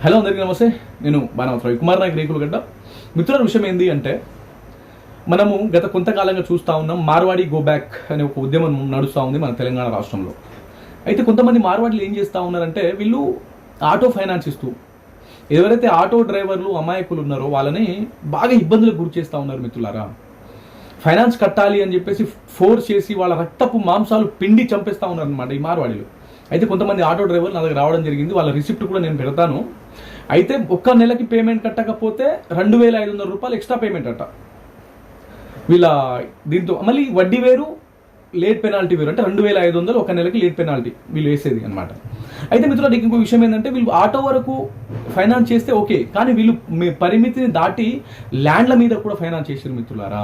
Hello అందరికీ నమస్తే. నేను బాణవత్ రవికుమార్ నాయక్ రేకులగడ్డ. మిత్రుల విషయం ఏంది అంటే, మనము గత కొంతకాలంగా చూస్తూ ఉన్నాం మార్వాడి గో బ్యాక్ అనే ఒక ఉద్యమం నడుస్తూ ఉంది మన తెలంగాణ రాష్ట్రంలో. అయితే కొంతమంది మార్వాడీలు ఏం చేస్తూ ఉన్నారంటే, వీళ్ళు ఆటో ఫైనాన్స్ ఇస్తూ ఎవరైతే ఆటో డ్రైవర్లు అమాయకులు ఉన్నారో వాళ్ళని బాగా ఇబ్బందులకు గురి చేస్తూ ఉన్నారు మిత్రులారా. ఫైనాన్స్ కట్టాలి అని చెప్పేసి ఫోర్స్ చేసి వాళ్ళ రక్తపు మాంసాలు పిండి చంపేస్తూ ఉన్నారు అనమాట ఈ మార్వాడీలు. అయితే కొంతమంది ఆటో డ్రైవర్లు నా దగ్గర రావడం జరిగింది. వాళ్ళ రిసిప్ట్ కూడా నేను పెడతాను. అయితే ఒక్క నెలకి పేమెంట్ కట్టకపోతే 2,500 రూపాయలు ఎక్స్ట్రా పేమెంట్ అట. వీళ్ళ దీంతో మళ్ళీ వడ్డీ వేరు, లేట్ పెనాల్టీ వేరు. అంటే 2,500 ఒక నెలకి లేట్ పెనాల్టీ వీళ్ళు వేసేది అనమాట. అయితే మిత్రులు ఇంకో విషయం ఏంటంటే, వీళ్ళు ఆటో వరకు ఫైనాన్స్ చేస్తే ఓకే, కానీ వీళ్ళు పరిమితిని దాటి ల్యాండ్ల మీద కూడా ఫైనాన్స్ చేసారు మిత్రులారా.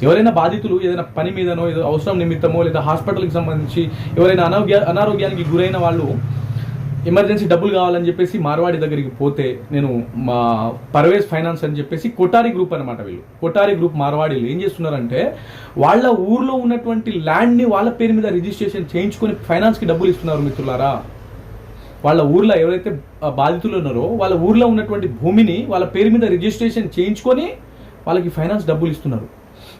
ఎవరైనా బాధితులు ఏదైనా పని మీదనో ఏదో అవసరం నిమిత్తమో లేదా హాస్పిటల్కి సంబంధించి ఎవరైనా అనారోగ్యానికి గురైన వాళ్ళు ఎమర్జెన్సీ డబ్బులు కావాలని చెప్పేసి మార్వాడి దగ్గరికి పోతే, నేను మా పర్వేజ్ ఫైనాన్స్ అని చెప్పేసి కొటారి గ్రూప్ అనమాట. వీళ్ళు కొటారి గ్రూప్ మార్వాడీలు ఏం చేస్తున్నారంటే, వాళ్ళ ఊర్లో ఉన్నటువంటి ల్యాండ్ని వాళ్ళ పేరు మీద రిజిస్ట్రేషన్ చేయించుకొని ఫైనాన్స్కి డబ్బులు ఇస్తున్నారు మిత్రులారా. వాళ్ళ ఊర్లో ఎవరైతే బాధితులు ఉన్నారో వాళ్ళ ఊర్లో ఉన్నటువంటి భూమిని వాళ్ళ పేరు మీద రిజిస్ట్రేషన్ చేయించుకొని వాళ్ళకి ఫైనాన్స్ డబ్బులు ఇస్తున్నారు.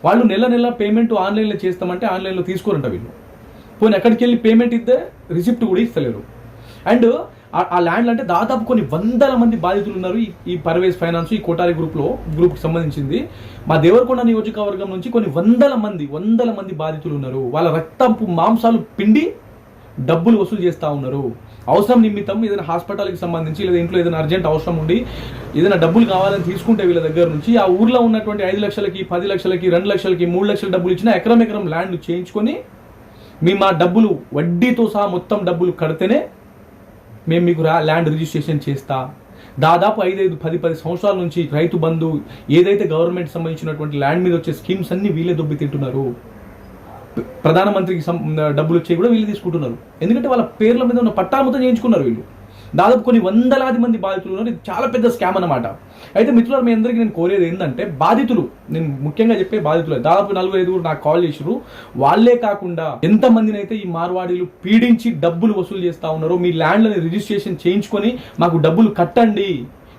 వాళ్ళు నెల నెల పేమెంట్ ఆన్లైన్లో చేస్తామంటే ఆన్లైన్లో తీసుకోరంట వీళ్ళు. పోనీ ఎక్కడికి వెళ్ళి పేమెంట్ ఇస్తే రిసిప్ట్ కూడా ఇస్తలేరు. అండ్ ఆ ల్యాండ్లు అంటే దాదాపు కొన్ని వందల మంది బాధితులు ఉన్నారు ఈ పర్వేజ్ ఫైనాన్స్ ఈ కోటారి గ్రూప్కి సంబంధించింది. మా దేవరకొండ నియోజకవర్గం నుంచి కొన్ని వందల మంది బాధితులు ఉన్నారు. వాళ్ళ రక్తపు మాంసాలు పిండి డబ్బులు వసూలు చేస్తూ ఉన్నారు. అవసరం నిమిత్తం ఏదైనా హాస్పిటల్కి సంబంధించి లేదా ఇంట్లో ఏదైనా అర్జెంట్ అవసరం ఉండి ఏదైనా డబ్బులు కావాలని తీసుకుంటే వీళ్ళ దగ్గర నుంచి ఆ ఊర్లో ఉన్నటువంటి 5 లక్షలకి 10 లక్షలకి 2 లక్షలకి 3 లక్షల డబ్బులు ఇచ్చినా ఎకరం ల్యాండ్ చేయించుకొని మా డబ్బులు వడ్డీతో సహా మొత్తం డబ్బులు కడితేనే మేము మీకు ల్యాండ్ రిజిస్ట్రేషన్ చేస్తా. దాదాపు 5-10 సంవత్సరాల నుంచి రైతు బంధు ఏదైతే గవర్నమెంట్ సంబంధించినటువంటి ల్యాండ్ మీద వచ్చే స్కీమ్స్ అన్ని వీళ్ళే దొబ్బి తింటున్నారు. ప్రధానమంత్రికి డబ్బులు వచ్చేవి కూడా వీళ్ళు తీసుకుంటున్నారు. ఎందుకంటే వాళ్ళ పేర్ల మీద ఉన్న పట్టాలు మొత్తం చేయించుకున్నారు వీళ్ళు. దాదాపు కొన్ని వందలాది మంది బాధితులు ఉన్నారు. ఇది చాలా పెద్ద స్కామ్ అన్నమాట. అయితే మిత్రులు, మీ అందరికీ నేను కోరేది ఏంటంటే, బాధితులు, నేను ముఖ్యంగా చెప్పే బాధితులు దాదాపు 4-5 నాకు కాల్ చేసారు. వాళ్ళే కాకుండా ఎంతమందిని అయితే ఈ మార్వాడీలు పీడించి డబ్బులు వసూలు చేస్తూ ఉన్నారో, మీ ల్యాండ్లని రిజిస్ట్రేషన్ చేయించుకొని మాకు డబ్బులు కట్టండి,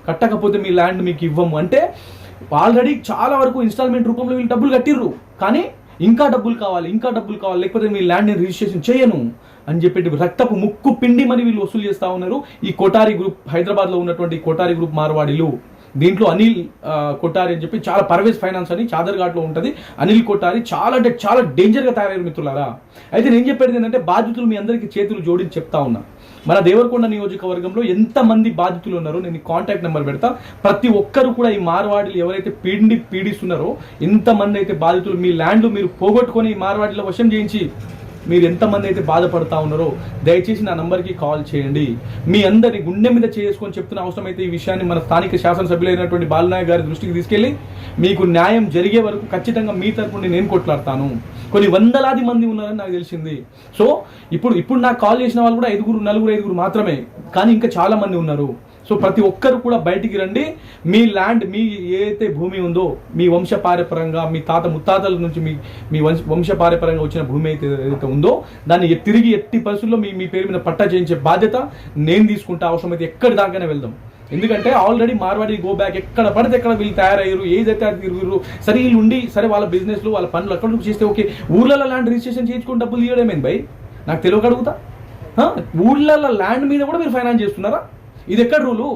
కట్టకపోతే మీ ల్యాండ్ మీకు ఇవ్వము అంటే, ఆల్రెడీ చాలా వరకు ఇన్స్టాల్మెంట్ రూపంలో వీళ్ళు డబ్బులు కట్టిర్రు. కానీ ఇంకా డబ్బులు కావాలి లేకపోతే మీ ల్యాండ్ని రిజిస్ట్రేషన్ చేయను అని చెప్పి రక్తపు ముక్కు పిండి మరి వీళ్ళు వసూలు చేస్తూ ఉన్నారు. ఈ కొటారి గ్రూప్, హైదరాబాద్లో ఉన్నటువంటి కొటారి గ్రూప్ మార్వాడీలు. దీంట్లో అనిల్ కొటారి అని చెప్పి చాలా పర్వేజ్ ఫైనాన్స్ అని చాదర్ఘాట్లో ఉంటుంది. అనిల్ కొటారి చాలా అంటే చాలా డేంజర్గా తయారయ్యారు మిత్రులారా. అయితే నేను చెప్పేది ఏంటంటే, బాధితులు మీ అందరికీ చేతులు జోడించి చెప్తా ఉన్నా, మన దేవరకొండ నియోజకవర్గంలో ఎంతమంది బాధితులు ఉన్నారో నేను కాంటాక్ట్ నెంబర్ పెడతా. ప్రతి ఒక్కరు కూడా ఈ మార్వాడీలు ఎవరైతే పీడిస్తున్నారో, ఎంతమంది అయితే బాధితులు మీ ల్యాండ్లు మీరు పోగొట్టుకొని ఈ మార్వాడీల వశం చేయించి మీరు ఎంతమంది అయితే బాధపడతా ఉన్నారో, దయచేసి నా నంబర్కి కాల్ చేయండి. మీ అందరి గుండె మీద చేసుకొని చెప్తున్న అవసరమైతే ఈ విషయాన్ని మన స్థానిక శాసనసభ్యులైనటువంటి బాలనాయక్ గారి దృష్టికి తీసుకెళ్లి మీకు న్యాయం జరిగే వరకు ఖచ్చితంగా మీ తరపున నేను కొట్లాడతాను. కొన్ని వందలాది మంది ఉన్నారని నాకు తెలిసింది. సో ఇప్పుడు నాకు కాల్ చేసిన వాళ్ళు కూడా 4-5 మాత్రమే, కానీ ఇంకా చాలా మంది ఉన్నారు. సో ప్రతి ఒక్కరు కూడా బయటికి రండి. మీ ల్యాండ్, మీ ఏదైతే భూమి ఉందో, మీ వంశపారపరంగా మీ తాత ముత్తాతల నుంచి మీ వంశపారపరంగా వచ్చిన భూమి ఏదైతే ఉందో, దాన్ని తిరిగి ఎట్టి పరిస్థితుల్లో మీ పేరు మీద పట్టా చేయించే బాధ్యత నేను తీసుకుంటా. అవసరమైతే ఎక్కడి దాకానే వెళ్దాం. ఎందుకంటే ఆల్రెడీ మార్వాడి గో బ్యాక్ ఎక్కడ పడితే ఎక్కడ వీళ్ళు తయారయ్యారు, ఏదైతే అది తిరుగురు. సరే వీళ్ళు ఉండి సరే వాళ్ళ బిజినెస్లు వాళ్ళ పనులు ఎక్కడ చేస్తే ఓకే, ఊర్లలో ల్యాండ్ రిజిస్ట్రేషన్ చేయించుకుని డబ్బులు తీయడమేంది భయ్? నాకు తెలియక అడుగుతా. ఊర్లలో ల్యాండ్ మీద కూడా మీరు ఫైనాన్స్ చేస్తున్నారా? ఇది ఎక్కడ రూలు?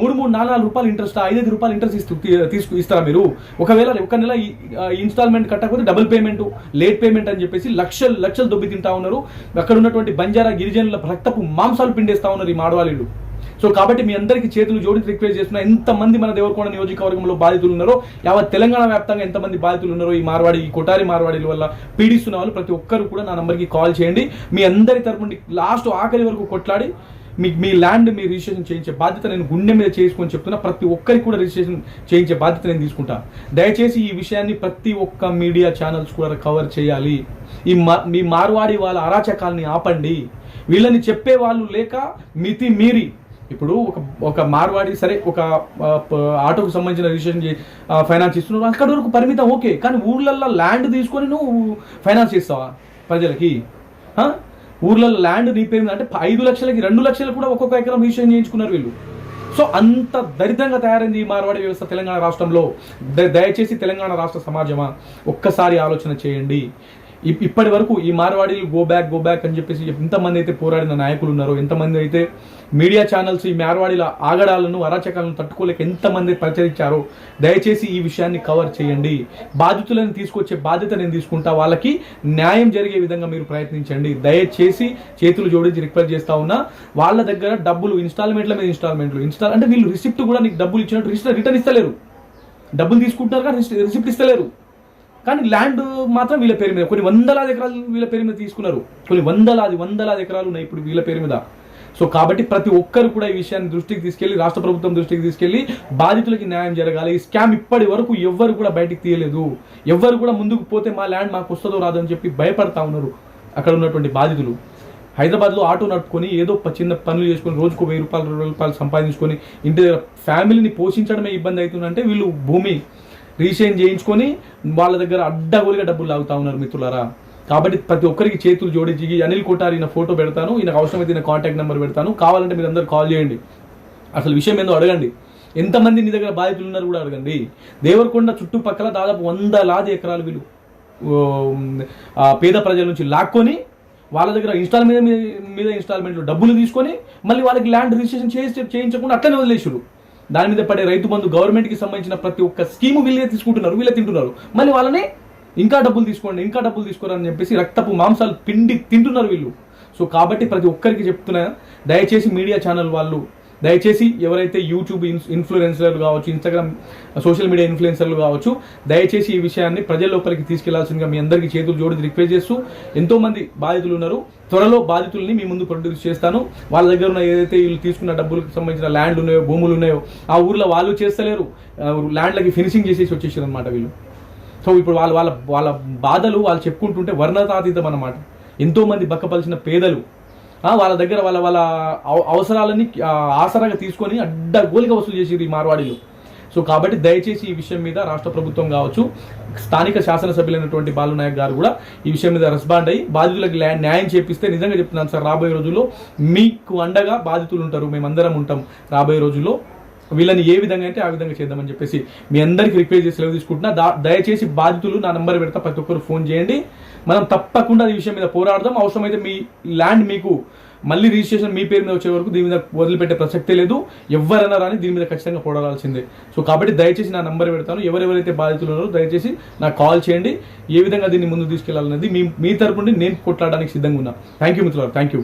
3-4 రూపాయలు ఇంట్రెస్ట్, 5 రూపాయలు ఇంట్రెస్ట్ ఇస్తారా మీరు? ఒకవేళ ఒక నెల ఇన్స్టాల్మెంట్ కట్టకపోతే డబుల్ పేమెంట్, లేట్ పేమెంట్ అని చెప్పేసి లక్షలు దొబ్బి తింటా ఉన్నారు. అక్కడ ఉన్నటువంటి బంజారా గిరిజనుల రక్తపు మాంసాలు పిండేస్తా ఉన్నారు ఈ మాడవాళ్ళు. సో కాబట్టి మీ అందరికీ చేతులు జోడించి రిక్వెస్ట్ చేస్తున్నా, ఎంతమంది మన దేవరకొండ నియోజకవర్గంలో బాధితులు ఉన్నారో, యావత్ తెలంగాణ వ్యాప్తంగా ఎంతమంది బాధితులు ఉన్నారో ఈ కొటారి మార్వాడీల వల్ల పీడిస్తున్న వాళ్ళు ప్రతి ఒక్కరు కూడా నా నంబర్కి కాల్ చేయండి. మీ అందరి తరపున లాస్ట్ ఆఖరి వరకు కొట్లాడి మీ ల్యాండ్ మీ రిజిస్ట్రేషన్ చేయించే బాధ్యత నేను గుండె మీద చేసుకొని చెప్తున్నా. ప్రతి ఒక్కరికి కూడా రిజిస్ట్రేషన్ చేయించే బాధ్యత నేను తీసుకుంటా. దయచేసి ఈ విషయాన్ని ప్రతి ఒక్క మీడియా ఛానల్స్ కూడా కవర్ చేయాలి. మీ మార్వాడి వాళ్ళ అరాచకాలని ఆపండి. వీళ్ళని చెప్పే వాళ్ళు లేక మితి మీరి ఇప్పుడు ఒక మార్వాడి సరే ఒక ఆటోకు సంబంధించిన రిజిస్ట్రేషన్ ఫైనాన్స్ ఇస్తున్నావు, అక్కడ వరకు పరిమితం ఓకే, కానీ ఊర్లల్లో ల్యాండ్ తీసుకొని నువ్వు ఫైనాన్స్ ఇస్తావా ప్రజలకి? ఊర్లలో ల్యాండ్ నీ పేరు అంటే 5 లక్షలకి 2 లక్షలు కూడా ఒక్కొక్క ఎకరం రిజిస్ట్రేషన్ చేయించుకున్నారు వీళ్ళు. సో అంత దరిద్రంగా తయారైంది ఈ మార్వాడి వ్యవస్థ తెలంగాణ రాష్ట్రంలో. దయచేసి తెలంగాణ రాష్ట్ర సమాజమా ఒక్కసారి ఆలోచన చేయండి. ఇప్పటి వరకు ఈ మార్వాడీలు గో బ్యాక్ అని చెప్పేసి ఎంతమంది అయితే పోరాడిన నాయకులు ఉన్నారో, ఎంతమంది అయితే మీడియా ఛానల్స్ ఈ మార్వాడీల ఆగడాలను అరాచకాలను తట్టుకోలేక ఎంతమంది ప్రచురించారో, దయచేసి ఈ విషయాన్ని కవర్ చేయండి. బాధితులను తీసుకొచ్చే బాధ్యత నేను తీసుకుంటా, వాళ్ళకి న్యాయం జరిగే విధంగా మీరు ప్రయత్నించండి. దయచేసి చేతులు జోడించి రిక్వెస్ట్ చేస్తా ఉన్నా. వాళ్ళ దగ్గర డబ్బులు ఇన్స్టాల్మెంట్ల మీద ఇన్స్టాల్ అంటే వీళ్ళు రిసిప్ట్ కూడా నీకు డబ్బులు ఇచ్చినట్టు రిటర్న్ ఇస్తలేరు. డబ్బులు తీసుకుంటున్నారు కానీ రిసిప్ట్ ఇస్తలేరు. కానీ ల్యాండ్ మాత్రం వీళ్ళ పేరు మీద కొన్ని వందలాది ఎకరాలు వీళ్ళ పేరు మీద తీసుకున్నారు. కొన్ని వందలాది ఎకరాలు ఉన్నాయి ఇప్పుడు వీళ్ళ పేరు మీద. సో కాబట్టి ప్రతి ఒక్కరు కూడా ఈ విషయాన్ని దృష్టికి తీసుకెళ్లి, రాష్ట్ర ప్రభుత్వం దృష్టికి తీసుకెళ్లి బాధితులకి న్యాయం జరగాలి. ఈ స్కామ్ ఇప్పటి వరకు ఎవ్వరు కూడా బయటికి తీయలేదు. ఎవ్వరు కూడా ముందుకు పోతే మా ల్యాండ్ మాకు వస్తుందో రాదో అని చెప్పి భయపడతా ఉన్నారు అక్కడ ఉన్నటువంటి బాధితులు. హైదరాబాద్లో ఆటో నడుపుకొని ఏదో చిన్న పనులు చేసుకొని రోజుకు 1000 రూపాయలు సంపాదించుకొని ఇంటి దగ్గర ఫ్యామిలీని పోషించడమే ఇబ్బంది అవుతుందంటే వీళ్ళు భూమి రీషేన్ చేయించుకొని వాళ్ళ దగ్గర అడ్డగోలుగా డబ్బులు లాగుతా ఉన్నారు మిత్రులారా. కాబట్టి ప్రతి ఒక్కరికి చేతులు జోడించి అనిల్ కోటారి ఈయన ఫోటో పెడతాను, ఈయనకు అవసరమైతే ఈయన కాంటాక్ట్ నెంబర్ పెడతాను, కావాలంటే మీరు అందరూ కాల్ చేయండి. అసలు విషయం ఏందో అడగండి. ఎంతమంది నీ దగ్గర బాధితులు ఉన్నారు కూడా అడగండి. దేవరకొండ చుట్టుపక్కల దాదాపు 100,000 ఎకరాలు వీళ్ళు పేద ప్రజల నుంచి లాక్కొని వాళ్ళ దగ్గర ఇన్స్టాల్మెంట్లు డబ్బులు తీసుకొని మళ్ళీ వాళ్ళకి ల్యాండ్ రిజిస్ట్రేషన్ చేయించకుండా అట్లనే వదిలేసారు. దాని మీద పడే రైతు బంధు గవర్నమెంట్కి సంబంధించిన ప్రతి ఒక్క స్కీము వీళ్ళే తీసుకుంటున్నారు, వీళ్ళే తింటున్నారు. మళ్ళీ వాళ్ళని ఇంకా డబ్బులు తీసుకోండి అని చెప్పేసి రక్తపు మాంసాలు పిండి తింటున్నారు వీళ్ళు. సో కాబట్టి ప్రతి ఒక్కరికి చెప్తున్నా, దయచేసి మీడియా ఛానల్ వాళ్ళు, దయచేసి ఎవరైతే యూట్యూబ్ ఇన్ఫ్లుయెన్సర్లు కావచ్చు, ఇన్స్టాగ్రామ్ సోషల్ మీడియా ఇన్ఫ్లుయెన్సర్లు కావచ్చు, దయచేసి ఈ విషయాన్ని ప్రజల లోపలికి తీసుకెళ్లాల్సిందిగా మీ అందరికీ చేతులు జోడించి రిక్వెస్ట్ చేస్తూ, ఎంతోమంది బాధితులు ఉన్నారు, త్వరలో బాధితుల్ని మీ ముందు ప్రొడ్యూస్ చేస్తాను. వాళ్ళ దగ్గర ఉన్న ఏదైతే వీళ్ళు తీసుకున్న డబ్బులకు సంబంధించిన ల్యాండ్ ఉన్నాయో, భూములు ఉన్నాయో, ఆ ఊర్లో వాళ్ళు చేస్తలేరు, ల్యాండ్లకి ఫినిషింగ్ చేసేసి వచ్చేసారు అనమాట వీళ్ళు. సో ఇప్పుడు వాళ్ళ బాధలు వాళ్ళు చెప్పుకుంటుంటే వర్ణతాతీతం అన్నమాట. ఎంతోమంది బక్కపలిచిన పేదలు వాళ్ళ దగ్గర వాళ్ళ అవసరాలని ఆసరాగా తీసుకొని అడ్డగోలుగా వసూలు చేసి ఈ మార్వాడీలు. సో కాబట్టి దయచేసి ఈ విషయం మీద రాష్ట్ర ప్రభుత్వం కావచ్చు, స్థానిక శాసనసభ్యులైనటువంటి బాలు నాయక్ గారు కూడా ఈ విషయం మీద రెస్పాండ్ అయ్యి బాధితులకు న్యాయం చేపిస్తే, నిజంగా చెప్తున్నాను సార్, రాబోయే రోజుల్లో మీకు అండగా బాధితులు ఉంటారు, మేమందరం ఉంటాం. రాబోయే రోజుల్లో వీళ్ళని ఏ విధంగా అంటే ఆ విధంగా చేద్దామని చెప్పేసి మీ అందరికీ రిక్వెస్ట్ చేసి సెలవు తీసుకుంటున్నా. దయచేసి బాధితులు నా నంబర్ పెడతా, ప్రతి ఒక్కరు ఫోన్ చేయండి. మనం తప్పకుండా ఈ విషయం మీద పోరాడదాం. అవసరమైతే మీ ల్యాండ్ మీకు మళ్ళీ రిజిస్ట్రేషన్ మీ పేరు మీద వచ్చే వరకు దీని మీద వదిలిపెట్టే ప్రసక్తే లేదు. ఎవరైనా రాని దీని మీద ఖచ్చితంగా పోరాడాల్సిందే. సో కాబట్టి దయచేసి నా నంబర్ పెడతాను. ఎవరెవరైతే బాధితులు ఉన్నారో దయచేసి నాకు కాల్ చేయండి. ఏ విధంగా దీన్ని ముందు తీసుకెళ్లాలనేది మీ తరపు నుండి నేను కొట్లాడడానికి సిద్ధంగా ఉన్నా. థ్యాంక్ యూ మిత్రులారా, థ్యాంక్ యూ.